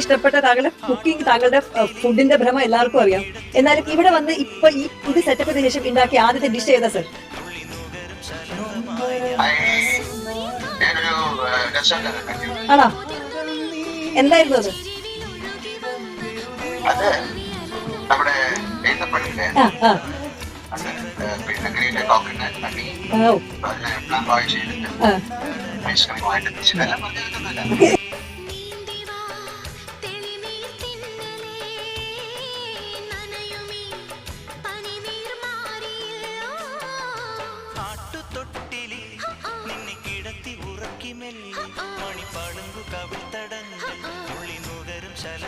ഇഷ്ടപ്പെട്ട താങ്കളുടെ കുക്കിംഗ്, താങ്കളുടെ ഫുഡിന്റെ ഭ്രമം എല്ലാവർക്കും അറിയാം. എന്നാലും ഇവിടെ വന്ന് ഇപ്പൊ ഇത് സെറ്റപ്പ് ചെയ്തതിനു ശേഷം ഉണ്ടാക്കിയ ആദ്യത്തെ ഡിഷ് ഏതാ സർ? ആണോ? എന്തായിരുന്നു അത്? നമ്മുടെ പിന്നെ കോക്കനട്ട് ഹണി എല്ലാം ബോയിൽ ചെയ്തിട്ട് ഐസ്ക്രീമായിട്ട് എല്ലാം പറഞ്ഞിട്ടൊന്നുമില്ല. മണിപ്പാടുങ്കു കവിൾത്തടങ്ങൾ തുള്ളി നുകരും ശല